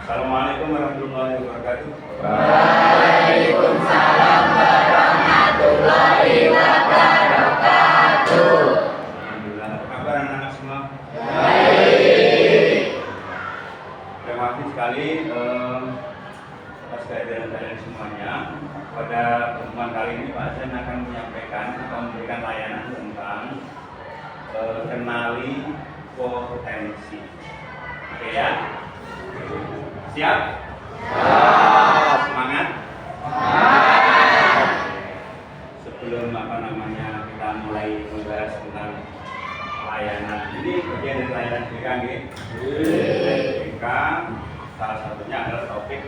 Assalamualaikum warahmatullahi wabarakatuh. Waalaikumsalam warahmatullahi wabarakatuh. Alhamdulillah. Apa kabar anak-anak semua? Baik. Terima kasih sekali atas kehadiran kalian semuanya. Pada pertemuan kali ini Pak Hasan akan menyampaikan atau memberikan layanan tentang kenali potensi. Oke ya? Siap? Semangat? Sebelum kita mulai membahas tentang layanan ini, bagian dari layanan BK, BK salah satunya adalah topik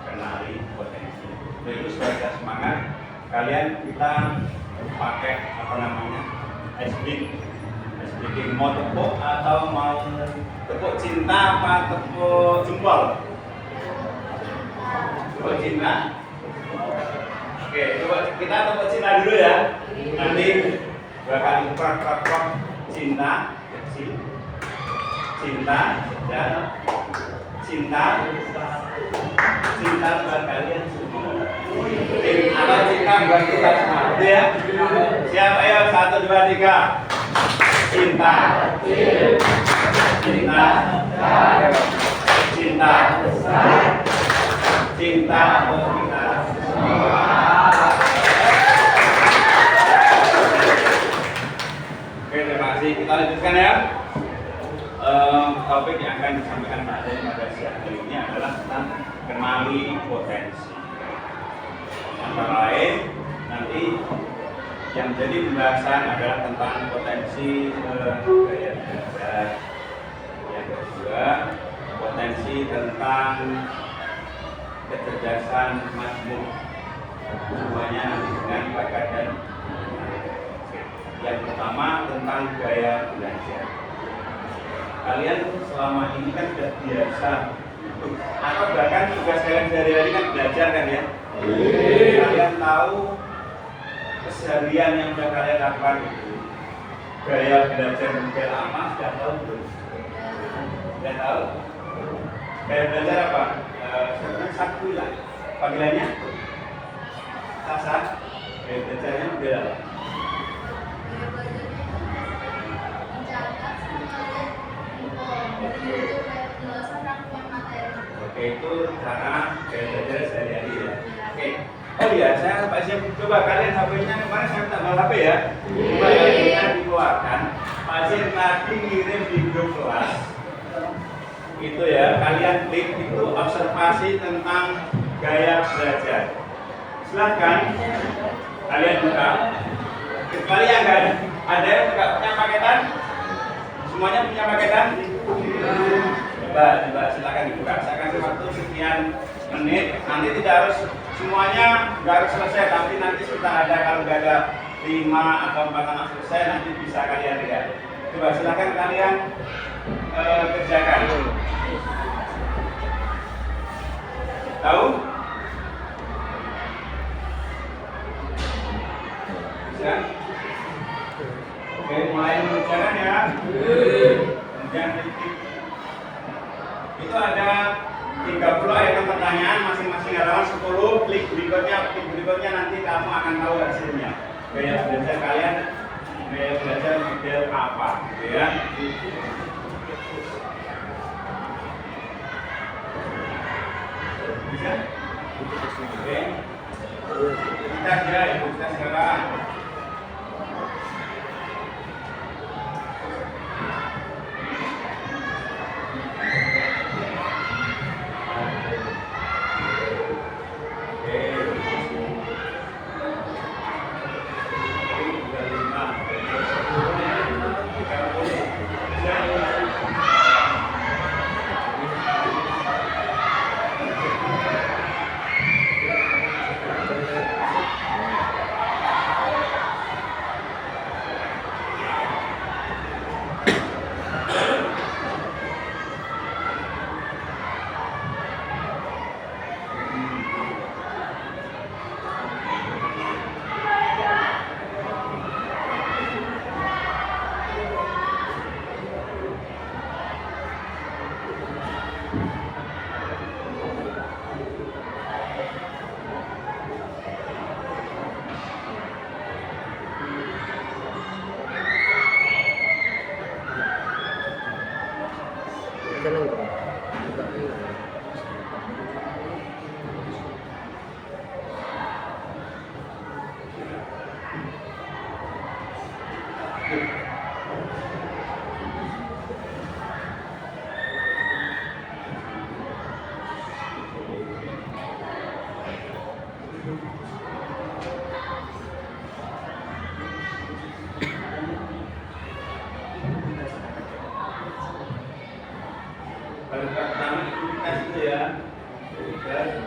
kenali potensi. Jadi supaya semangat, kalian kita pakai SBK mau tepuk atau mau tepuk cinta apa tepuk jempol? Tepuk cinta. Oke, coba kita tepuk cinta dulu ya. Nanti bakal prok cinta, cinta buat kalian semua. Atau cinta buat kita semua, gitu ya. Siap, ayo 1, 2, 3. Cinta, untuk kita semua. Oke, terima kasih. Kita lanjutkan ya. Topik yang akan disampaikan pada siang hari ini adalah tentang kenali potensi. Antara lain nanti yang jadi pembahasan adalah tentang potensi gaya belajar. Yang kedua, potensi tentang kecerdasan majmuk, semuanya dengan bakat dan yang pertama tentang gaya belajar. Kalian selama ini kan sudah biasa atau bahkan tugas kalian sehari-hari kan belajar kan ya? Kalian tahu keseharian yang sudah kalian lakukan itu gaya belajar model apa sudah tahu belum? Sudah tahu? Gaya belajar apa? Sebenarnya satu lah. Panggilannya? Sasa. Gaya belajarnya model apa? Oke, itu cara gaya belajar sehari-hari ya. Oke. Oh iya, saya pasti coba kalian HP-nya kemarin saya tambah HP ya. Supaya kita dikeluarkan. Pasti tadi ngirim di grup kelas. Itu ya, kalian klik itu observasi tentang gaya belajar. Silahkan kalian buka. Kecuali yang nggak ada yang nggak punya paketan. Semuanya punya paketan? Coba silakan dibuka. Saya kasih waktu sekian menit. Nanti tidak harus semuanya nggak harus selesai, tapi nanti sekitar ada kalau nggak ada 5 atau 4 anak selesai nanti bisa kalian lihat. Coba silakan kalian kerjakan. Tahu? Bisa? Oke, mulai mengerjakan ya. Kemudian itu ada 30 item pertanyaan, masing-masing halaman 10. Klik berikutnya nanti kamu akan tahu hasilnya. Gaya belajar kalian, gaya belajar model apa, gitu ya. Bisa? Oke. Kita sekarang. Sudah.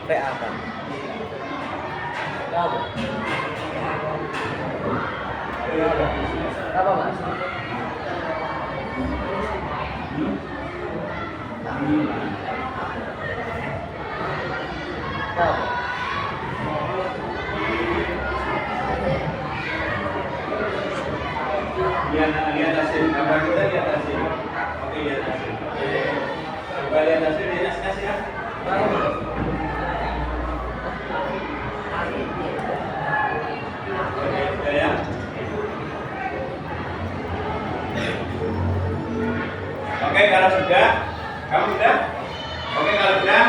PA kan. Apa? Apa Mas? Apa? Lihat hasil gambar kita, lihat hasil. Oke, lihat hasil. Coba lihat hasil, lihat hasil ya. Oke, sudah ya. Oke, kalau sudah, kamu sudah? Oke, kalau sudah,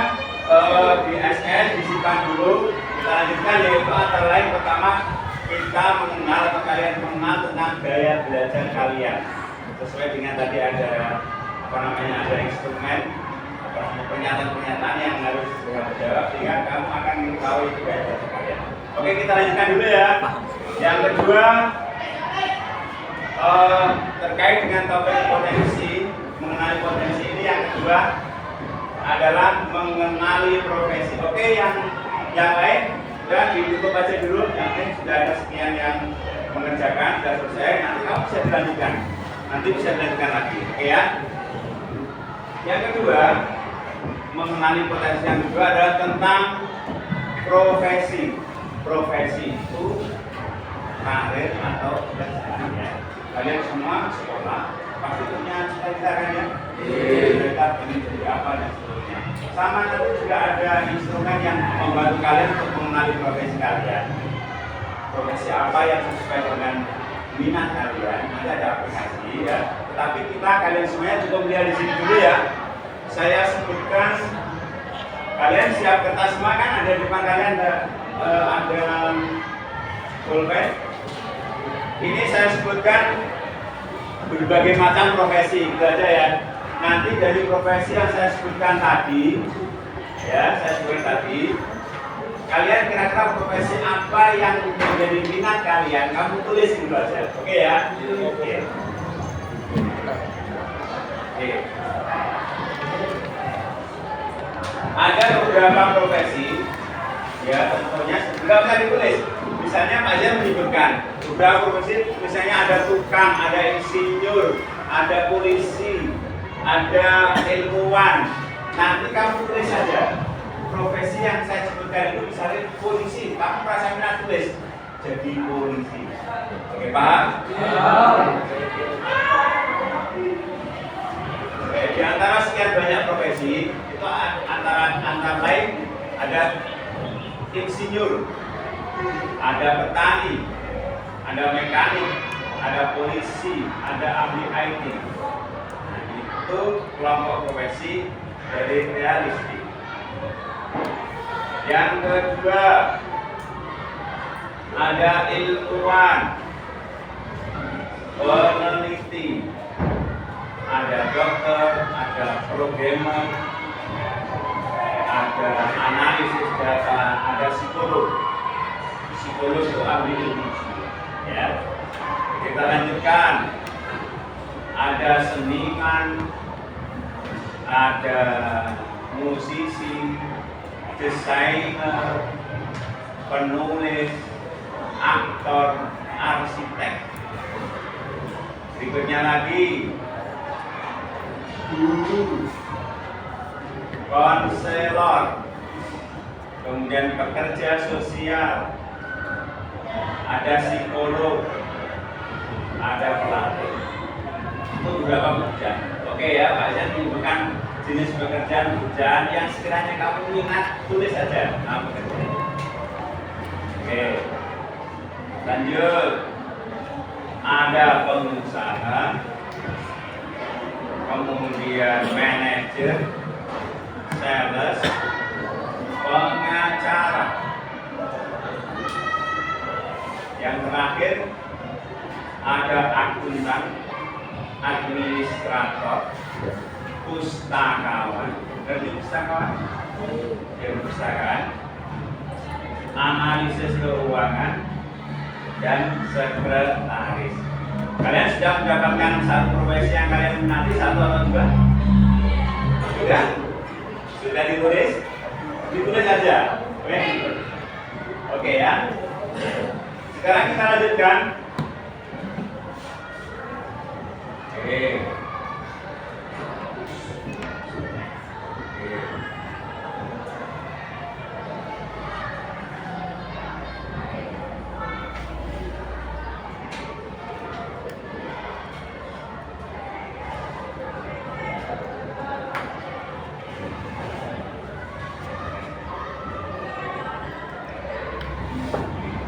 di SN disimpan dulu. Kita lanjutkan, yaitu antara lain pertama kita mengenal atau kalian mengenal tentang gaya belajar kalian sesuai dengan tadi ada ada instrumen pernyataan-pernyataan yang harus dijawab sehingga kamu akan mengetahui itu gaya belajar kalian. Oke, kita lanjutkan dulu ya. Yang kedua terkait dengan topik potensi, mengenali potensi ini yang kedua adalah mengenali profesi. Oke, yang lain sudah ditutup aja dulu, yang lain sudah ada sekian yang mengerjakan, sudah selesai, nanti kamu bisa dilanjutkan, lagi, oke ya. Yang kedua, mengenali potensi yang kedua adalah tentang profesi itu karir atau pekerjaan ya. Kalian semua sekolah pasti punya cita-cita kan ya, mereka ingin jadi apa dan seterusnya. Sama nanti juga ada instrumen yang membantu kalian untuk mengenali profesi kalian. Profesi apa yang sesuai dengan minat kalian, nanti ada aplikasi ya. Tetapi kalian semuanya cukup melihat di sini dulu ya. Saya sebutkan, kalian siap kertas semua kan? Ada di depan kalian ada pulpen. Ini saya sebutkan berbagai macam profesi, itu aja ya. Nanti dari profesi yang saya sebutkan tadi, kalian kira-kira profesi apa yang menjadi minat kalian, kamu tulis dulu aja, oke ya? Oke. Ada beberapa profesi, ya tentunya nggak usah ditulis. Misalnya Pak Jan menyebutkan beberapa profesi, misalnya ada tukang, ada insinyur, ada polisi, ada ilmuwan. Nanti kamu tulis saja profesi yang saya sebutkan itu, misalnya polisi, kamu merasa minat tulis jadi polisi. Oke, paham? Oke, di antara sekian banyak profesi itu antara lain ada insinyur, ada petani, ada mekanik, ada polisi, ada ahli IT. Nah, itu kelompok profesi dari realistik. Yang kedua ada ilmuwan, peneliti, ada dokter, ada programmer, ada analisis data, ada psikolog. Psikolog itu ahli ilmu. Ya. Kita lanjutkan. Ada seniman, ada musisi, desainer, penulis, aktor, arsitek. Berikutnya lagi guru, konselor, kemudian pekerja sosial, ada psikolog, ada pelatih. Itu beberapa pekerjaan. Oke ya, Pak Jan menyebutkan jenis pekerjaan yang sekiranya kamu minat, tulis saja nama pekerjaan. Oke, lanjut. Ada pengusaha, kemudian manajer, sales, pengacara. Yang terakhir ada akuntan, administrator, pustakawan. Ngerti pustakawan? Ya, perpustakaan, analisis keuangan, dan sekretaris. Kalian sudah mendapatkan satu profesi yang kalian minati, satu atau dua? Sudah? Sudah ditulis? ditulis aja. Oke, oke ya. Sekarang kita lanjutkan. Oke.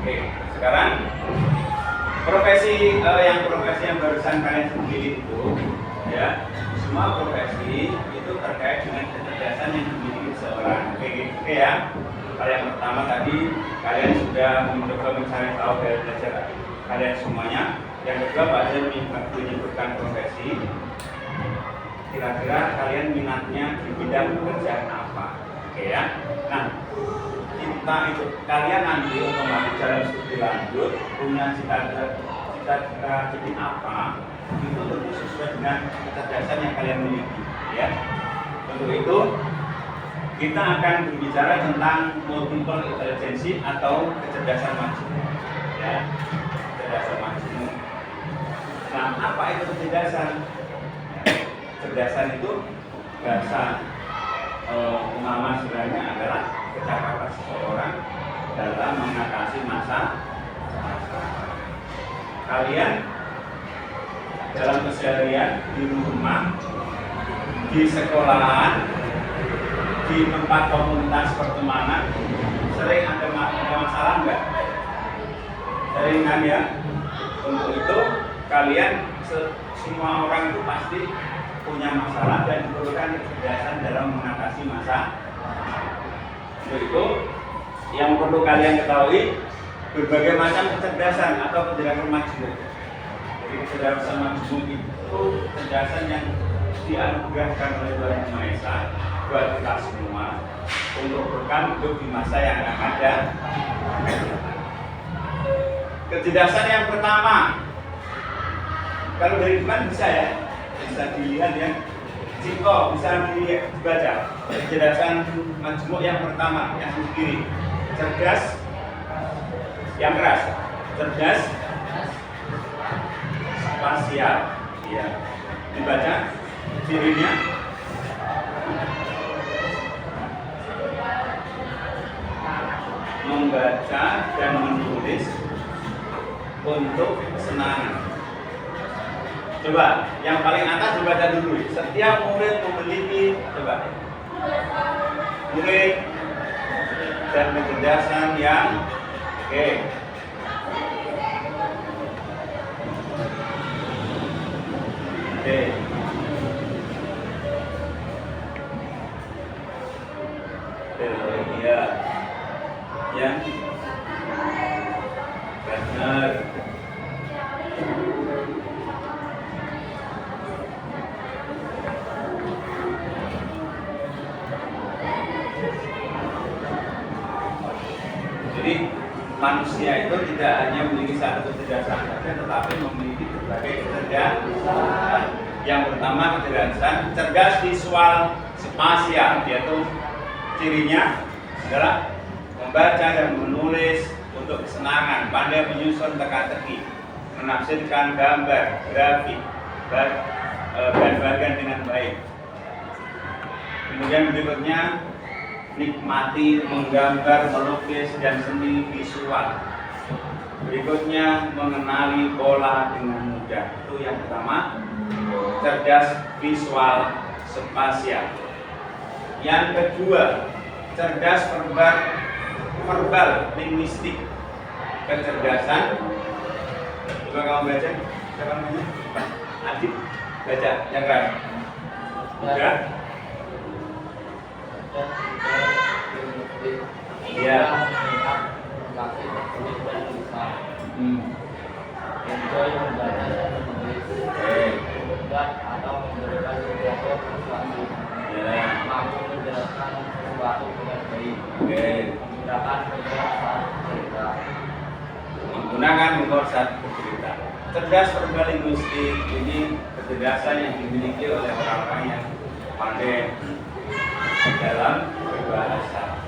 Oke, sekarang profesi yang barusan kalian pilih itu, ya, semua profesi itu terkait dengan kecerdasan yang dimiliki seseorang. Oke ya. Hal yang pertama tadi kalian sudah mencoba mencari tahu dari belajar kalian semuanya. Yang kedua Pak Jen menyebutkan profesi. Kira-kira kalian minatnya di bidang pekerjaan apa? Oke ya. Nah, kita itu kalian nanti otomatis dalam studi lanjut punya cita-cita jadi apa itu tentu sesuai dengan kecerdasan yang kalian miliki, ya. Untuk itu kita akan berbicara tentang multiple intelligence atau kecerdasan majemuk, ya, kecerdasan majemuk. Nah, apa itu kecerdasan? Kecerdasan itu bahasa nama sebenarnya adalah kecakapan seseorang dalam mengatasi masalah. Kalian dalam keseharian di rumah, di sekolahan, di tempat komunitas pertemanan sering ada masalah enggak? Sering kan ya? Untuk itu kalian semua orang itu pasti punya masalah dan diperlukan kecerdasan dalam mengatasi masalah. Untuk itu yang perlu kalian ketahui berbagai macam kecerdasan atau kecerdasan majemuk. Jadi kecerdasan majemuk itu kecerdasan yang dianugerahkan oleh Tuhan Yang Maha Esa buat kita semua untuk berkah hidup di masa yang akan ada. Kecerdasan yang pertama, kalau dari depan bisa ya, bisa dilihat ya. Ciko bisa dibaca. Kecerdasan majemuk yang pertama, yang kiri, cerdas, yang keras, cerdas, spasial, ya. Dibaca cirinya. Membaca dan menulis untuk kesenangan. Coba, yang paling atas dibaca dulu. Setiap murid memiliki, coba, murid dan kecerdasan yang oke. Oke. Iya. Yang benar. Jadi manusia itu tidak hanya memiliki satu kecerdasan saja, tetapi memiliki berbagai kecerdasan. Yang pertama kecerdasan cerdas visual spasial, yaitu cirinya adalah membaca dan menulis untuk kesenangan, pandai menyusun teka-teki, menafsirkan gambar, grafik, bahan-bahan dengan baik. Kemudian berikutnya nikmati menggambar, melukis, dan seni visual. Berikutnya mengenali pola dengan mudah. Itu yang pertama, cerdas visual spasial. Yang kedua, cerdas verbal linguistik. Kecerdasan. Coba kamu baca. Siapa namanya? Adit. Baca yang keras. Udah. Iya. Enjoy membaca dan menulis. Mudah atau memberikan sesuatu sesuatu. Mampu menjelaskan sesuatu dengan baik. Menggunakan penjelasan cerita. Menggunakan mempersat cerita. Cerdas verbal linguistik ini kecerdasan yang dimiliki oleh orang-orang yang pandai dalam berbahasa.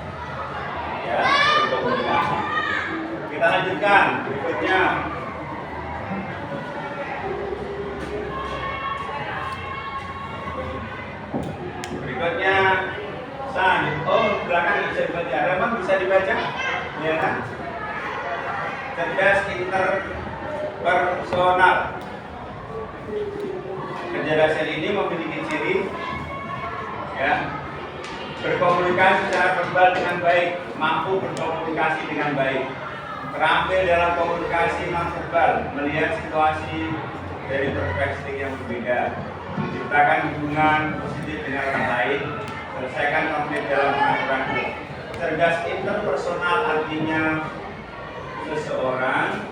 Kita lanjutkan berikutnya. Berikutnya belakang bisa dibaca. Memang bisa dibaca, ya kan? Cerdas interpersonal. Kecerdasan ini memiliki ciri, ya, berkomunikasi secara verbal dengan baik, mampu berkomunikasi dengan baik, terampil dalam komunikasi non-verbal, melihat situasi dari perspektif yang berbeda, menciptakan hubungan positif dengan orang lain, selesaikan konflik dalam pengaturan grup. Cerdas interpersonal artinya seseorang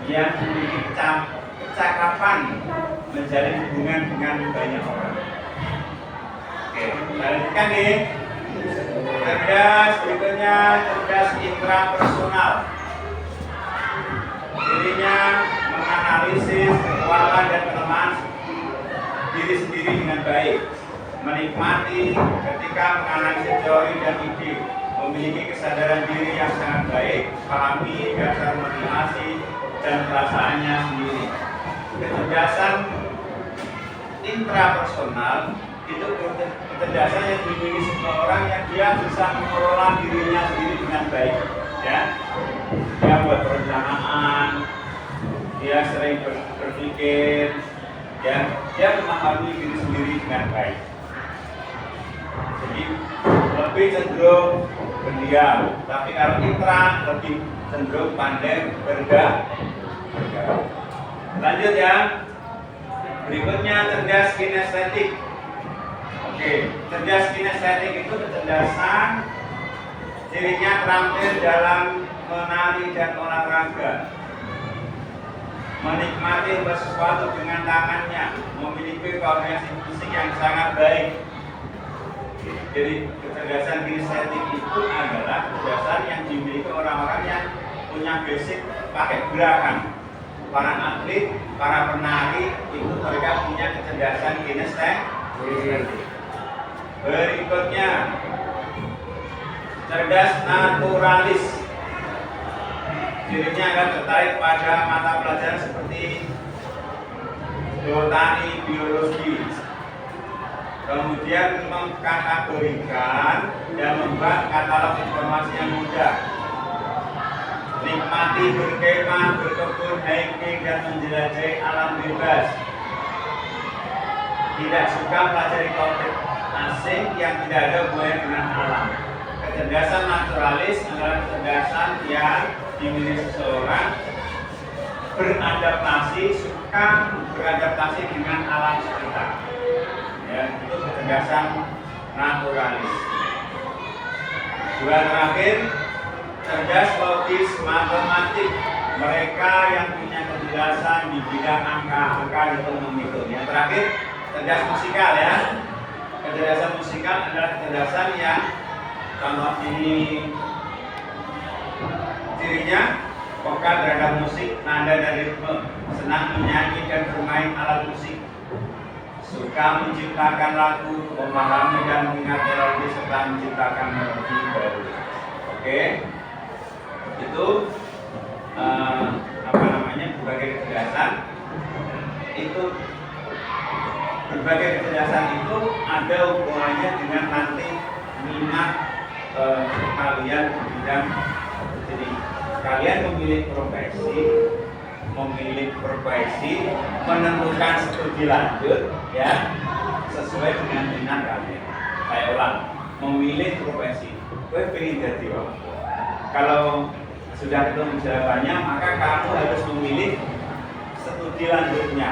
yang memiliki kecakapan menjalin hubungan dengan banyak orang. Oke, lanjutkan nih. Cerdas berikutnya, cerdas intrapersonal. Dirinya menganalisis kekuatan dan kelemahan diri sendiri dengan baik, menikmati ketika menganalisis teori dan ide, memiliki kesadaran diri yang sangat baik, pahami dasar motivasi dan perasaannya sendiri. Kecerdasan intrapersonal itu kecerdasan yang dimiliki seseorang yang dia bisa mengelola dirinya sendiri dengan baik, ya. Dia buat perencanaan, dia sering berpikir, ya, dia memahami diri sendiri dengan baik. Jadi lebih cenderung pendiam, tapi kalau intra lebih cenderung pandai bergaul. Lanjut ya. Berikutnya cerdas kinestetik. Oke, cerdas kinestetik itu kecerdasan cirinya terampil dalam menari dan olahraga, menikmati sesuatu dengan tangannya, memiliki koordinasi fisik yang sangat baik. Jadi kecerdasan kinestetik itu adalah kecerdasan yang dimiliki orang-orang yang punya basic pakai gerakan. Para atlet, para penari itu mereka punya kecerdasan kinestetik. Berikutnya cerdas naturalis. Dirinya akan tertarik pada mata pelajaran seperti botani, biologi. Kemudian mengkategorikan dan membuat katalog informasi yang mudah. Nikmati berkemah, berkebun, hiking, dan menjelajahi alam bebas. Tidak suka pelajari topik asing yang tidak ada hubungannya dengan alam. Kecerdasan naturalis adalah kecerdasan yang dimiliki seseorang beradaptasi, suka beradaptasi dengan alam sekitar. Ya, itu kecerdasan naturalis. Dua terakhir, cerdas logis matematik. Mereka yang punya kecerdasan di bidang angka-angka hitung-hitung. Yang terakhir, cerdas musikal ya. Kecerdasan musikal adalah kecerdasan yang contoh ini cirinya peka terhadap musik, nada dan ritme, senang menyanyi dan bermain alat musik, suka menciptakan lagu, memahami dan mengingat melodi serta menciptakan melodi baru. Oke, itu berbagai kecerdasan. Itu berbagai kecerdasan itu ada hubungannya dengan nanti minat kalian di bidang. Jadi kalian memilih profesi, menentukan studi lanjut, ya, sesuai dengan minat kalian. Saya ulang, memilih profesi. Gue pengen jadi apa? Kalau sudah ketemu jawabannya, maka kamu harus memilih studi lanjutnya.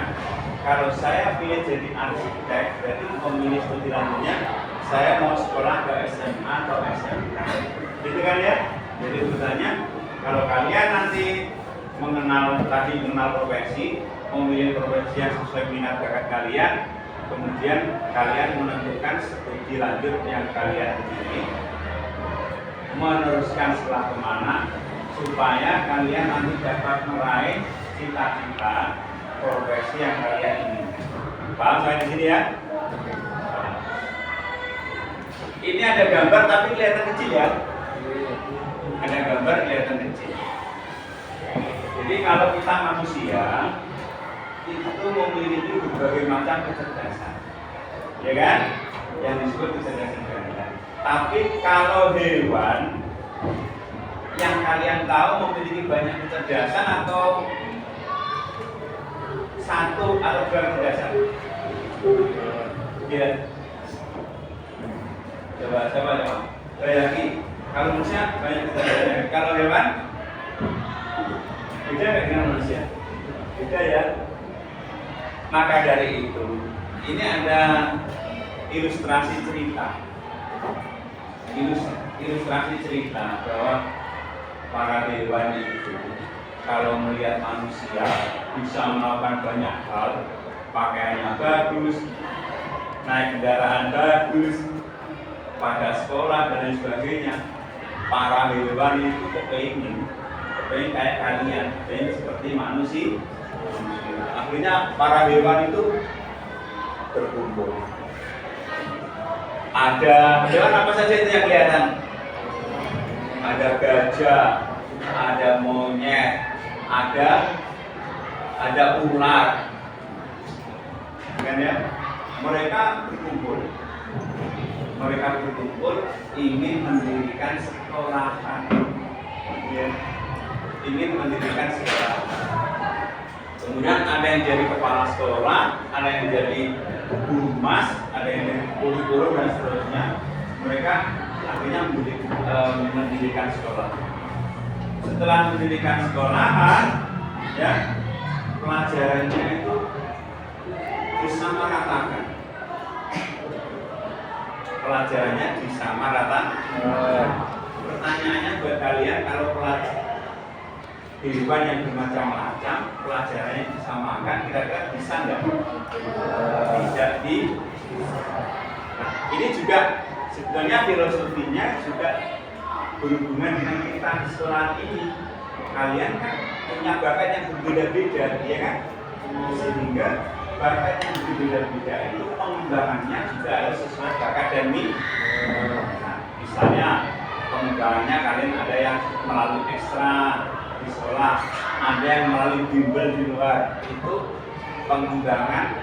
Kalau saya pilih jadi arsitek, berarti memilih studi lanjutnya, saya mau sekolah ke SMA atau SMK. Gitu kan ya? Jadi urusannya, kalau kalian nanti mengenal profesi, memilih profesi yang sesuai minat bakat kalian, kemudian kalian menentukan studi lanjut yang kalian pilih, meneruskan setelah kemana, supaya kalian nanti dapat meraih cita-cita profesi yang kalian inginkan. Paham sampai di sini ya? Ini ada gambar tapi kelihatan kecil ya. Ada gambar kelihatan kecil. Jadi kalau kita manusia itu memiliki berbagai macam kecerdasan, ya kan? Yang disebut kecerdasan ganda. Tapi kalau hewan yang kalian tahu memiliki banyak kecerdasan atau satu atau dua kecerdasan? Ya. Coba. Bayangin, kalau manusia banyak kecerdasan. Kalau hewan beda nggak dengan manusia? Beda ya. Maka dari itu, ini ada ilustrasi cerita. Ilustrasi cerita bahwa para hewan itu kalau melihat manusia bisa melakukan banyak hal, pakaiannya bagus, naik kendaraan bagus, pada sekolah dan lain sebagainya. Para hewan itu kepengen kayak kalian, kepengen seperti manusia. Akhirnya para hewan itu berkumpul. Ada hewan apa saja itu yang kelihatan? Ada gajah, ada monyet, ada ular, kan ya? Mereka berkumpul ingin mendirikan sekolahan, ya. Ingin mendirikan sekolahan. Kemudian ada yang jadi kepala sekolah, ada yang jadi humas, ada yang jadi guru dan seterusnya. Mereka akhirnya mendirikan sekolah. Setelah mendirikan sekolahan, ya, pelajarannya itu disamaratakan. Pertanyaannya buat kalian, kalau kehidupan yang bermacam-macam, pelajarannya disamakan, kira-kira bisa nggak? Tidak di. Nah, ini juga sebenarnya filosofinya juga berhubungan dengan kita di sekolah ini. Kalian kan punya bakat yang berbeda-beda, ya kan? Sehingga bakat yang berbeda-beda itu pengembangannya juga harus sesuai bakat dan minat. Nah, misalnya pengembangannya kalian ada yang melalui ekstra di sekolah, ada yang melalui bimbel di luar. Itu pengembangan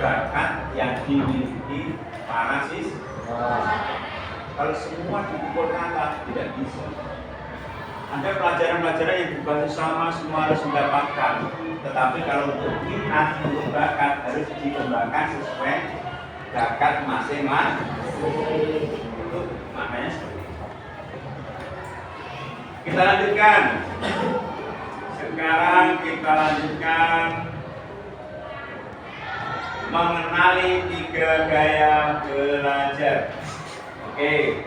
bakat yang dimiliki para siswa. Kalau semua dipukul rata tidak bisa. Ada pelajaran-pelajaran yang berbasis sama, semua harus mendapatkan. Tetapi kalau untuk minat, untuk bakat harus dikembangkan sesuai bakat masing-masing. Itu maknanya seperti itu. Kita lanjutkan. Sekarang kita lanjutkan mengenali 3 gaya belajar. Oke.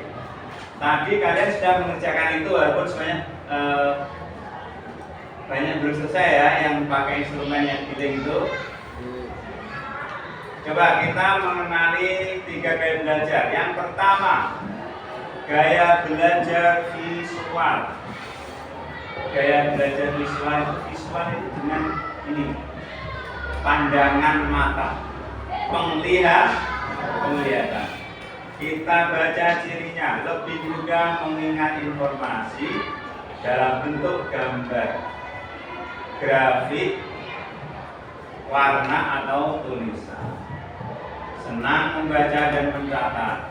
Tadi kalian sudah mengerjakan itu, walaupun sebenarnya banyak belum selesai ya, yang pakai instrumen yang giling itu. Coba kita mengenali 3 gaya belajar. Yang pertama, gaya belajar visual. Gaya belajar visual itu dengan ini, pandangan mata, penglihatan. Kita baca cirinya, lebih mudah mengingat informasi dalam bentuk gambar, grafik, warna atau tulisan. Senang membaca dan mencatat.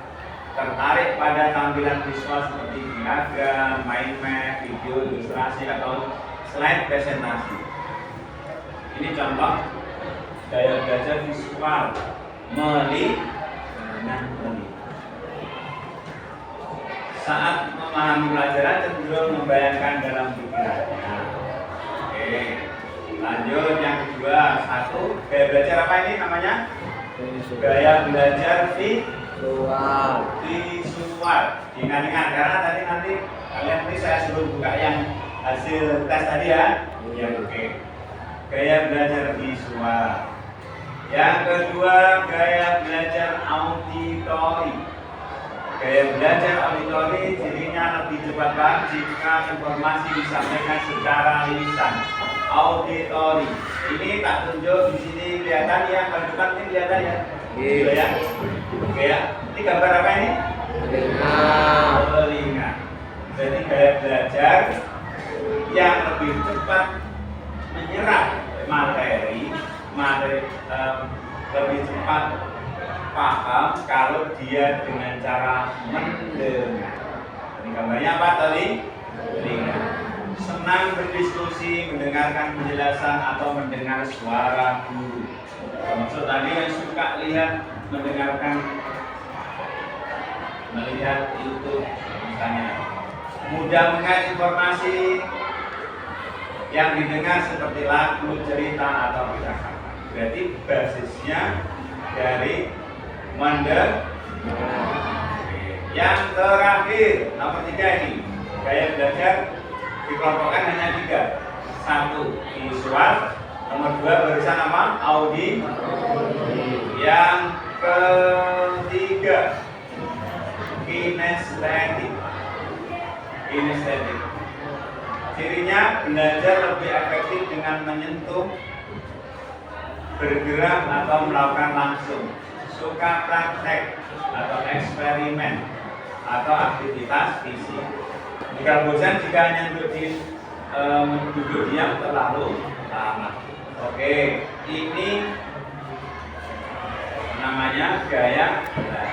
Tertarik pada tampilan visual seperti diagram, mind map, video, ilustrasi atau slide presentasi. Ini contoh gaya belajar visual. Saat memahami pelajaran cenderung membayangkan dalam pikirannya. Oke, lanjut yang kedua. 1, gaya belajar apa ini namanya? Gaya belajar visual. Ingat-ingat, karena tadi nanti kalian saya suruh buka yang hasil tes tadi ya. Oke. Gaya belajar visual. Yang kedua, gaya belajar auditori. Gaya belajar auditori cirinya lebih cepat paham jika informasi disampaikan secara lisan. Auditori. Ini tak tunjuk di sini, kelihatan ya, kalau dekat ini kelihatan ya. Gitu ya. Oke ya. Ini gambar apa ini? Telinga. Jadi gaya belajar yang lebih cepat menyerap materi, lebih cepat paham kalau dia dengan cara mendengar. Ini gambarnya apa tadi? Telinga. Senang berdiskusi, mendengarkan penjelasan atau mendengar suara guru. Maksud tadi yang suka melihat YouTube misalnya, mudah mengait informasi yang didengar seperti lagu, cerita atau percakapan. Berarti basisnya dari mendengar. Yang terakhir, nomor 3 ini, gaya belajar dikelompokkan hanya 3. 1 visual, nomor 2 barusan apa? Audi. Yang ketiga kinestetik. Cirinya belajar lebih efektif dengan menyentuh, bergerak atau melakukan langsung, suka praktek atau eksperimen atau aktivitas fisik. Jika bosan jika hanya duduk diam terlalu lama. Oke, ini namanya gaya belajar.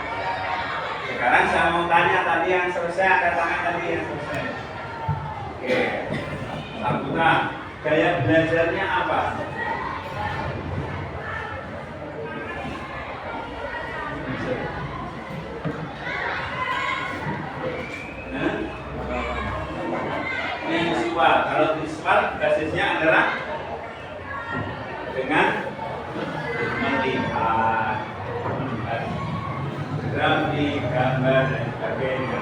Sekarang saya mau tanya tadi yang selesai, ada tangan tadi yang selesai. Oke, Saputra, gaya belajarnya apa? Visual. Kalau visual basisnya adalah dengan melihat grafik, gambar dan sebagainya.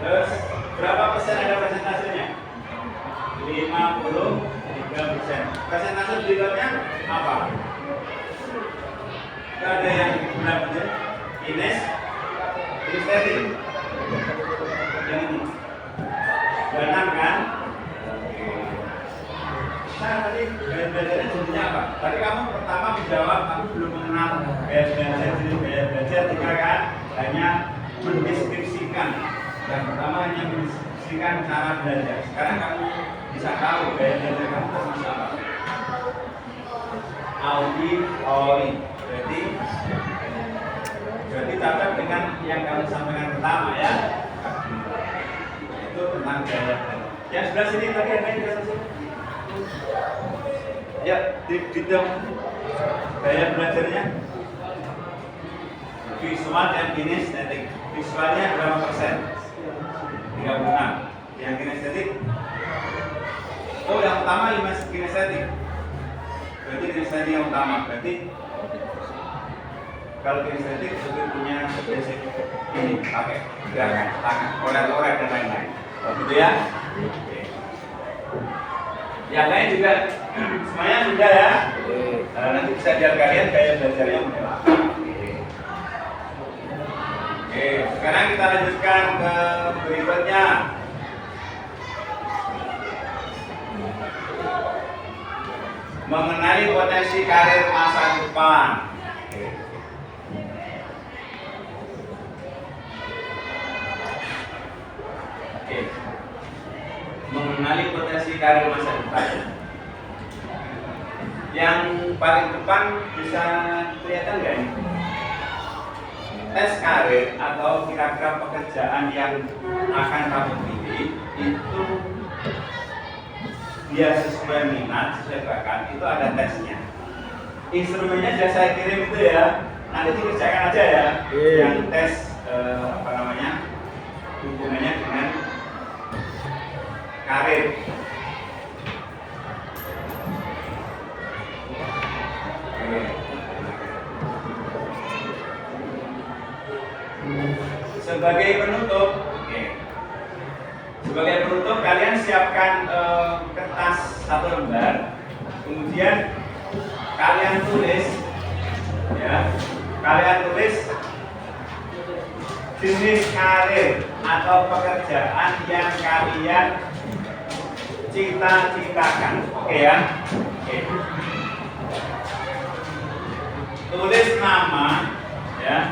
Terus berapa persen ada presentasenya? 53%. Presentasi berikutnya apa? Tidak ada yang benar-benar kinestetik. Yang ini benar kan? Nah, tadi gaya belajarnya jenisnya apa? Tadi kamu pertama menjawab, kamu belum mengenal gaya belajar. Jenis gaya belajar 3 kan? Hanya mendeskripsikan. Yang pertama hanya mendeskripsikan cara belajar. Sekarang kamu bisa tahu gaya belajar kamu terus apa? Auditori. Berarti cocok dengan yang kamu sampaikan pertama ya. Itu tentang gaya belajar. Yang sebelah sini tadi ada yang di sini. Ya, dihitung gaya belajarnya. Visual dan kinestetik. Visualnya berapa persen? 36. Yang kinestetik? Oh, yang utama 5 kinestetik. Berarti kinestetik yang utama. Berarti kalau kinestetik itu punya basic ini, pakai gerakan tangan, oret-oret dan lain-lain. Begitu ya? Oke. Yang lain juga semuanya sudah ya. Nanti bisa lihat kalian gaya belajarnya model apa. Oke, sekarang kita lanjutkan ke berikutnya. Mengenali potensi karir masa depan. Oke. Mengenali potensi karir masa depan. Yang paling depan bisa kelihatan nggak ini? Tes karir atau kira-kira pekerjaan yang akan kamu pilih itu dia sesuai minat, sesuai bakat, itu ada tesnya. Instrumennya sudah saya kirim itu ya, nanti dikerjakan aja ya. Yang tes hubungannya dengan karir. Sebagai penutup kalian siapkan kertas 1 lembar, kemudian kalian tulis jenis karir atau pekerjaan yang kalian cita-citakan. Oke ya? Oke. Tulis nama,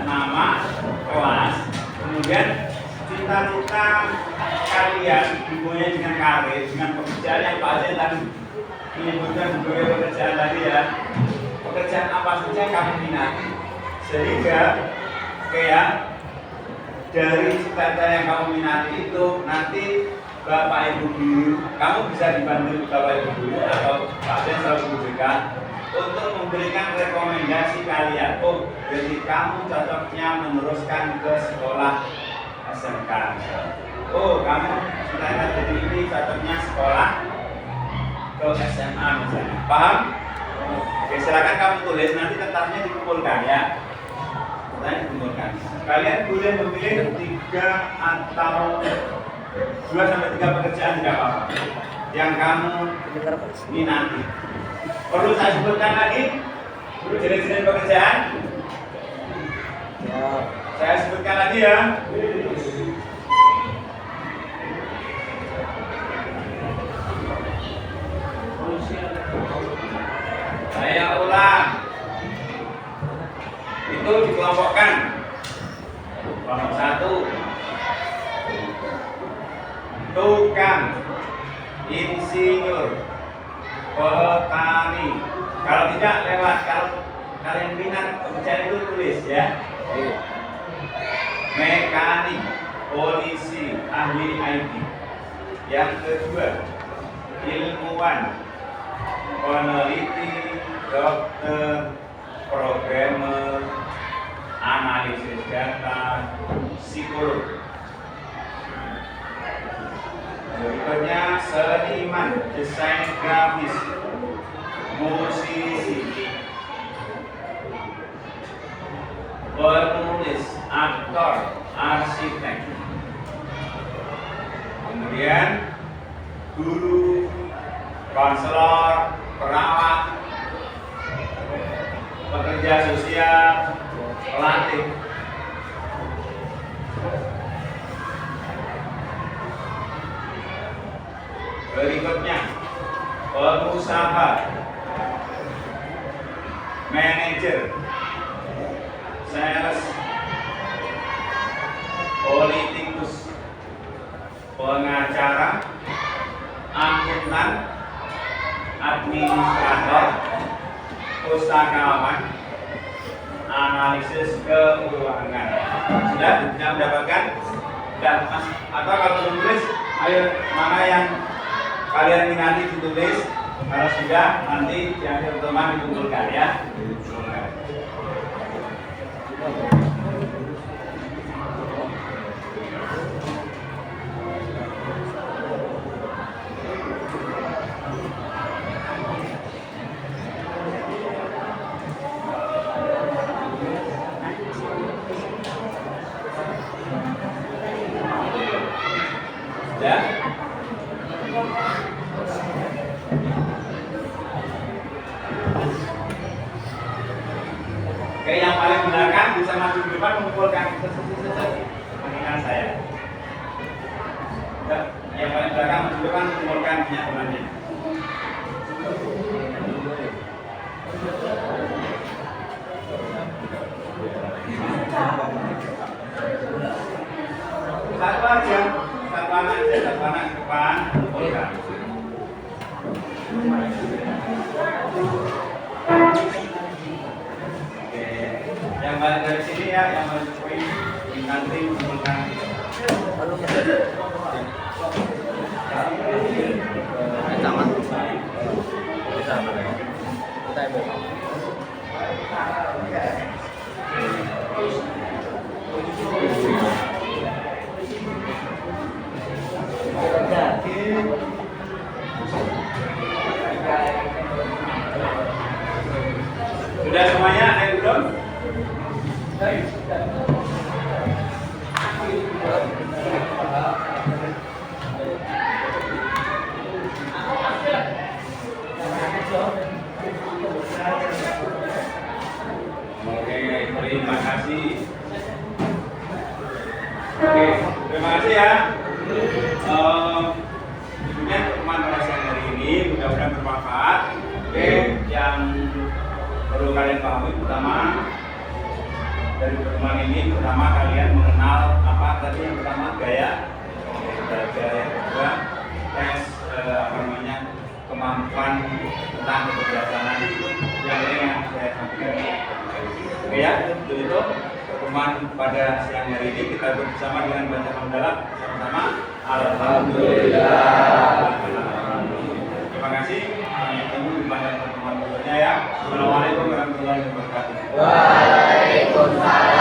nama, kelas, kemudian cita-cita kalian dimulai dengan karir, dengan pekerjaan yang Pak Aceh tadi menyebutkan berbagai pekerjaan tadi ya. Pekerjaan apa saja yang kamu minati, sehingga kayak dari cita-cita yang kamu minati itu nanti Bapak Ibu guru, kamu bisa dibantu Bapak Ibu guru atau Pak Aceh selalu memberikan untuk memberikan rekomendasi kalian. Oh, jadi kamu cocoknya meneruskan ke sekolah SMK. Oh, kamu cita-cita jadi ini cocoknya sekolah ke SMA misalnya. Paham? Oke, silakan kamu tulis, nanti kertasnya dikumpulkan ya. Kertasnya dikumpulkan. Kalian boleh memilih 3 atau 2 sampai 3 pekerjaan tidak apa-apa yang kamu minati. Perlu saya sebutkan lagi jenis-jenis pekerjaan? Ya. Saya sebutkan lagi ya. Saya ulang. Itu dikelompokkan. Kelompok 1. Tukang, insinyur, petani. Kalau tidak lewat, kalau kalian minat pekerjaan itu tulis ya. Mekanik, polisi, ahli IT. Yang kedua, ilmuwan, peneliti, dokter, programmer, analisis data, psikolog. Berikutnya seniman, desain grafis, musisi, penulis, aktor, arsitek. Kemudian guru, konselor, perawat, pekerja sosial, pelatih. Berikutnya pengusaha, manajer, sales, politikus, pengacara, akuntan, administrator, pustakawan, analisis keuangan. Sudah mendapatkan? Dan atau kalau menulis, ayo mana yang kalian minati ditulis. Kalau sudah, nanti di akhir pertemuan dikumpulkan ya. Ya. Oke, yang paling belakang bisa maju ke depan mengumpulkan pengingat saya. Yang paling belakang maju ke depan mengumpulkan minyak temannya. Satu aja, satu anak ke depan mengumpulkan. Yang balik dari sini ya, yang balik poin nanti mengumpulkan. Taman. Bisa mana? Kita ambil. Sudah semuanya, ada yang belum? Oke, terima kasih. Oke, terima kasih ya. Tentunya teman perasaan hari ini mudah-mudahan bermanfaat. Oke, yang perlu kalian pahami pertama dari pertemuan ini pertama kalian mengenal apa tadi yang pertama gaya belajar, yang kedua tes kemampuan tentang kebijaksanaan, yang ini yang saya sampaikan. Oke ya, untuk itu pertemuan pada siang hari ini kita bersama dengan baca hamdalah sama-sama. Alhamdulillah. Terima kasih. Kami tunggu di pada pertemuan berikutnya ya. Assalamualaikum warahmatullahi wabarakatuh. Waalaikumsalam.